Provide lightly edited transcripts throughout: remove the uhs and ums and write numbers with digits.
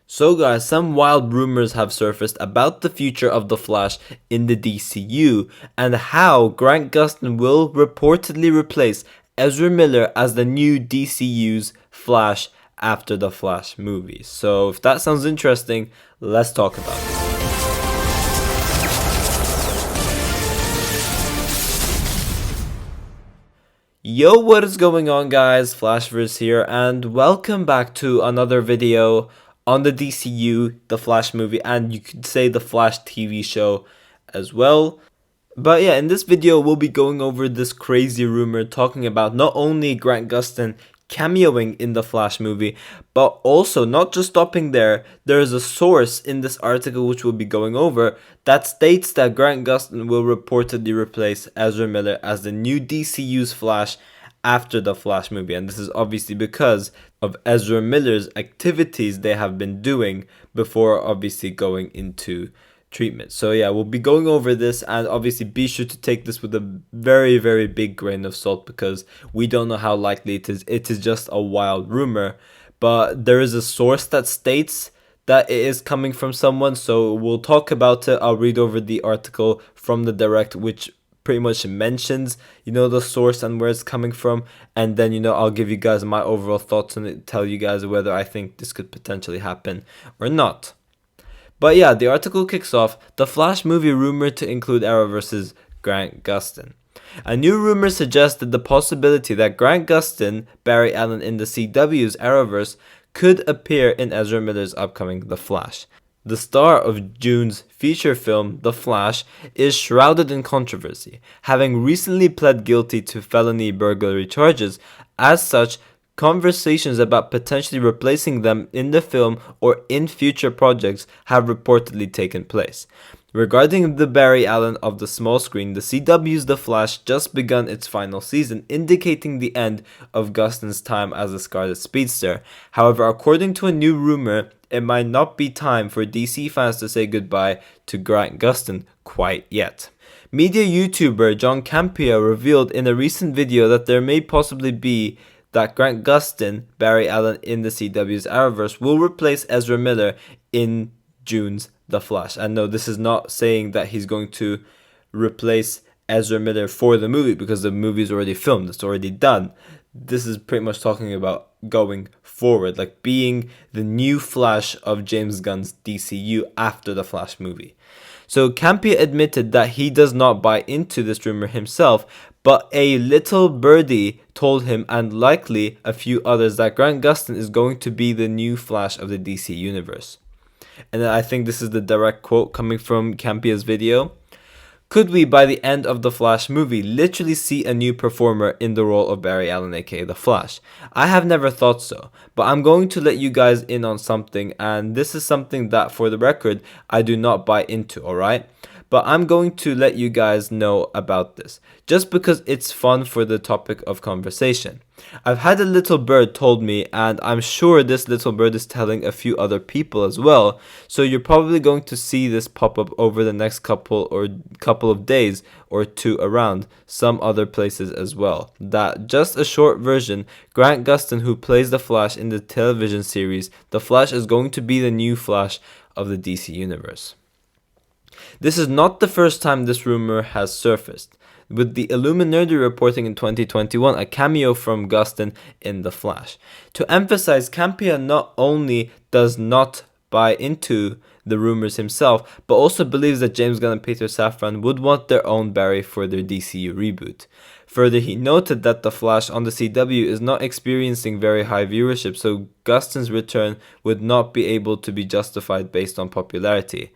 So guys, some wild rumors have surfaced about the future of the Flash in the DCU and how Grant Gustin will reportedly replace Ezra Miller as the new DCU's Flash after the Flash movie. So if that sounds interesting, let's talk about it. Yo, what is going on guys, Flashverse here, and welcome back to another video on the DCU, the Flash movie, and you could say the Flash TV show as well. But yeah, in this video we'll be going over this crazy rumor talking about not only Grant Gustin cameoing in the Flash movie, but also not just stopping there. There is a source in this article which we'll be going over that states that Grant Gustin will reportedly replace Ezra Miller as the new DCU's Flash after the Flash movie, and this is obviously because of Ezra Miller's activities they have been doing before obviously going into treatment. So yeah, we'll be going over this, and obviously be sure to take this with a very big grain of salt because we don't know how likely it is. It is just a wild rumor, but there is a source that states that it is coming from someone, so we'll talk about it. I'll read over the article from the Direct, which pretty much mentions, the source and where it's coming from, and then, I'll give you guys my overall thoughts on it, tell you guys whether I think this could potentially happen or not. But yeah, the article kicks off, the Flash movie rumored to include Arrow versus Grant Gustin. A new rumor suggested the possibility that Grant Gustin, Barry Allen in the CW's Arrowverse, could appear in Ezra Miller's upcoming The Flash. The star of June's feature film, The Flash, is shrouded in controversy, having recently pled guilty to felony burglary charges. As such, conversations about potentially replacing them in the film or in future projects have reportedly taken place. Regarding the Barry Allen of the small screen, the CW's The Flash just begun its final season, indicating the end of Gustin's time as a Scarlet Speedster. However, according to a new rumor, it might not be time for DC fans to say goodbye to Grant Gustin quite yet. Media YouTuber John Campea revealed in a recent video that there may possibly be that Grant Gustin, Barry Allen in the CW's Arrowverse, will replace Ezra Miller in June's The Flash. And no, this is not saying that he's going to replace Ezra Miller for the movie because the movie is already filmed, it's already done. This is pretty much talking about going forward, like being the new Flash of James Gunn's DCU after the Flash movie. So Campea admitted that he does not buy into this rumor himself, but a little birdie told him, and likely a few others, that Grant Gustin is going to be the new Flash of the DC universe. And I think this is the direct quote coming from Campea's video. Could we, by the end of the Flash movie, literally see a new performer in the role of Barry Allen, aka The Flash? I have never thought so, but I'm going to let you guys in on something, and this is something that, for the record, I do not buy into, alright? But I'm going to let you guys know about this, just because it's fun for the topic of conversation. I've had a little bird told me, and I'm sure this little bird is telling a few other people as well, so you're probably going to see this pop up over the next couple of days or two around some other places as well. That just a short version, Grant Gustin, who plays the Flash in the television series The Flash, is going to be the new Flash of the DC universe. This is not the first time this rumor has surfaced, with the Illuminati reporting in 2021 a cameo from Gustin in The Flash. To emphasize, Campea not only does not buy into the rumors himself, but also believes that James Gunn and Peter Safran would want their own Barry for their DCU reboot. Further, he noted that The Flash on the CW is not experiencing very high viewership, so Gustin's return would not be able to be justified based on popularity.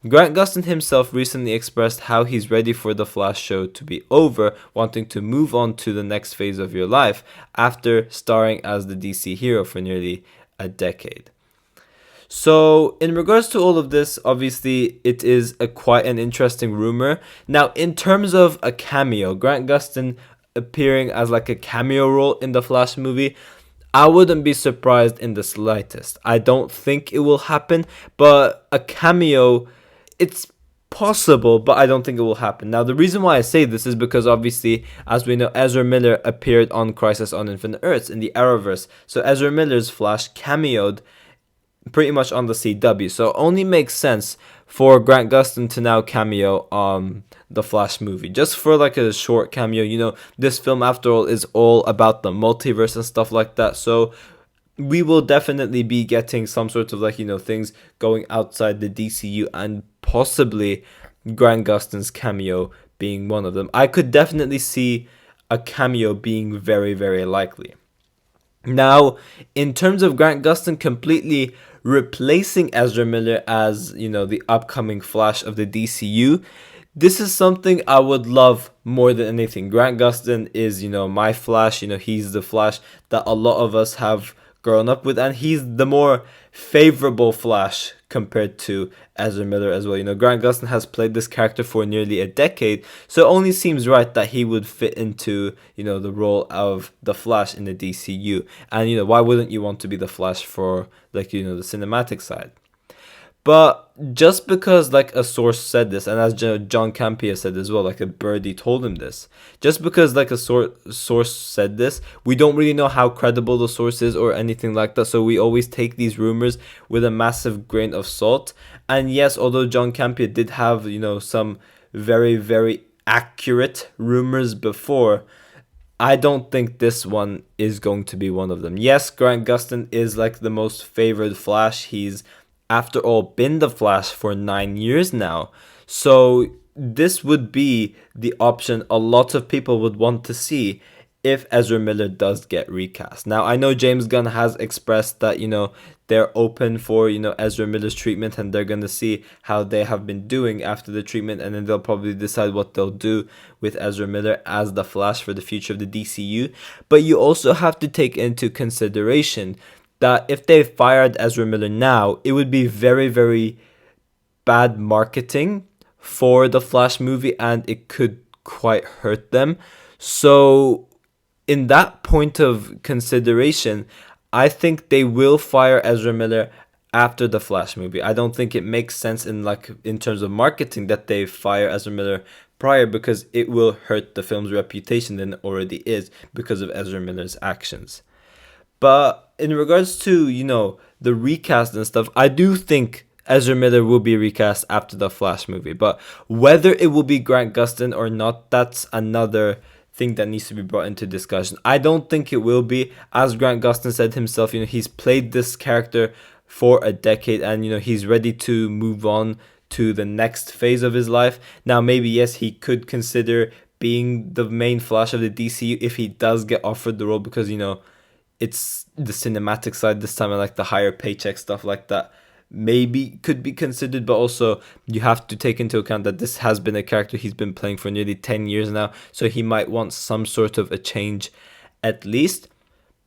Grant Gustin himself recently expressed how he's ready for the Flash show to be over, wanting to move on to the next phase of your life after starring as the DC hero for nearly a decade. So, in regards to all of this, obviously, it is quite an interesting rumor. Now, in terms of a cameo, Grant Gustin appearing as like a cameo role in the Flash movie, I wouldn't be surprised in the slightest. I don't think it will happen, but a cameo, it's possible, but I don't think it will happen. Now, the reason why I say this is because obviously, as we know, Ezra Miller appeared on Crisis on Infinite Earths in the Arrowverse. So Ezra Miller's Flash cameoed pretty much on the CW. So it only makes sense for Grant Gustin to now cameo on the Flash movie, just for like a short cameo. This film after all is all about the multiverse and stuff like that. So we will definitely be getting some sort of like things going outside the DCU, and possibly Grant Gustin's cameo being one of them. I could definitely see a cameo being very, very likely. Now, in terms of Grant Gustin completely replacing Ezra Miller as, the upcoming Flash of the DCU, this is something I would love more than anything. Grant Gustin is, my Flash. He's the Flash that a lot of us have grown up with, and he's the more favorable Flash compared to Ezra Miller as well. Grant Gustin has played this character for nearly a decade, so it only seems right that he would fit into, the role of the Flash in the DCU. And, why wouldn't you want to be the Flash for, like, the cinematic side? But just because like a source said this, and as John Campea said as well, like a birdie told him this, just because like a source said this, we don't really know how credible the source is or anything like that. So we always take these rumors with a massive grain of salt. And yes, although John Campea did have, some very, very accurate rumors before, I don't think this one is going to be one of them. Yes, Grant Gustin is like the most favored Flash. He's after all been the Flash for 9 years now. So this would be the option a lot of people would want to see if Ezra Miller does get recast. Now, I know James Gunn has expressed that, they're open for, Ezra Miller's treatment, and they're going to see how they have been doing after the treatment, and then they'll probably decide what they'll do with Ezra Miller as the Flash for the future of the DCU. But you also have to take into consideration that if they fired Ezra Miller now, it would be very, very bad marketing for the Flash movie, and it could quite hurt them. So in that point of consideration, I think they will fire Ezra Miller after the Flash movie. I don't think it makes sense in terms of marketing that they fire Ezra Miller prior, because it will hurt the film's reputation than it already is because of Ezra Miller's actions. But in regards to, the recast and stuff, I do think Ezra Miller will be recast after the Flash movie. But whether it will be Grant Gustin or not, that's another thing that needs to be brought into discussion. I don't think it will be. As Grant Gustin said himself, he's played this character for a decade, and, he's ready to move on to the next phase of his life. Now, maybe, yes, he could consider being the main Flash of the DCU if he does get offered the role, because, it's the cinematic side this time, and like the higher paycheck stuff like that maybe could be considered. But also you have to take into account that this has been a character he's been playing for nearly 10 years now, so he might want some sort of a change at least.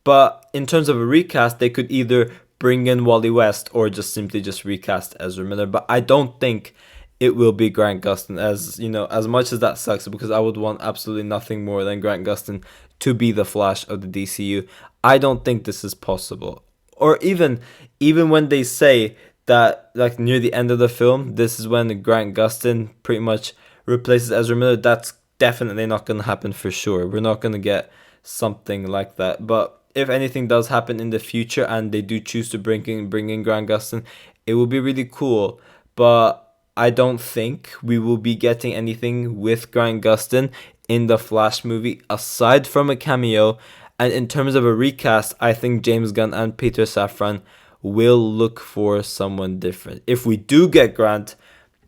But in terms of a recast, they could either bring in Wally West or just simply just recast Ezra Miller. But I don't think it will be Grant Gustin, as much as that sucks, because I would want absolutely nothing more than Grant Gustin to be the Flash of the DCU. I don't think this is possible. Or even when they say that, like, near the end of the film, this is when Grant Gustin pretty much replaces Ezra Miller, that's definitely not going to happen for sure. We're not going to get something like that. But if anything does happen in the future and they do choose to bring in Grant Gustin, it will be really cool. But I don't think we will be getting anything with Grant Gustin in the Flash movie aside from a cameo. And in terms of a recast, I think James Gunn and Peter Safran will look for someone different. If we do get Grant,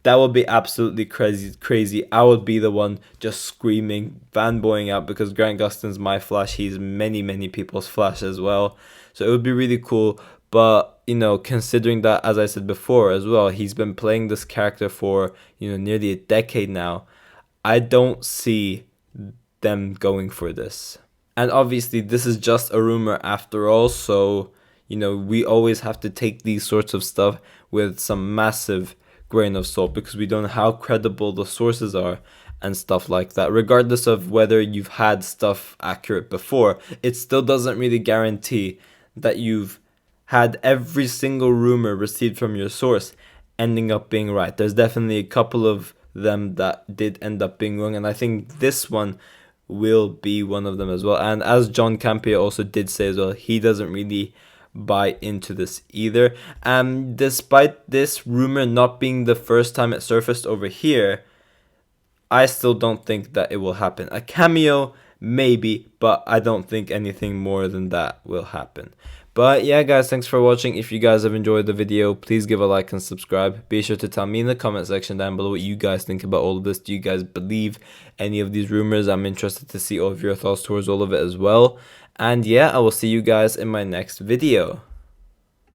that would be absolutely crazy. I would be the one just screaming, fanboying out, because Grant Gustin's my Flash. He's many, many people's Flash as well. So it would be really cool. But, considering that, as I said before as well, he's been playing this character for, nearly a decade now, I don't see them going for this. And obviously, this is just a rumor after all, so, we always have to take these sorts of stuff with some massive grain of salt, because we don't know how credible the sources are and stuff like that. Regardless of whether you've had stuff accurate before, it still doesn't really guarantee that you've had every single rumor received from your source ending up being right. There's definitely a couple of them that did end up being wrong, and I think this one will be one of them as well. And as John Campea also did say as well, he doesn't really buy into this either. Despite this rumor not being the first time it surfaced over here, I still don't think that it will happen. A cameo, maybe, but I don't think anything more than that will happen. But yeah, guys, thanks for watching. If you guys have enjoyed the video, please give a like and subscribe. Be sure to tell me in the comment section down below what you guys think about all of this. Do you guys believe any of these rumors? I'm interested to see all of your thoughts towards all of it as well. And yeah, I will see you guys in my next video.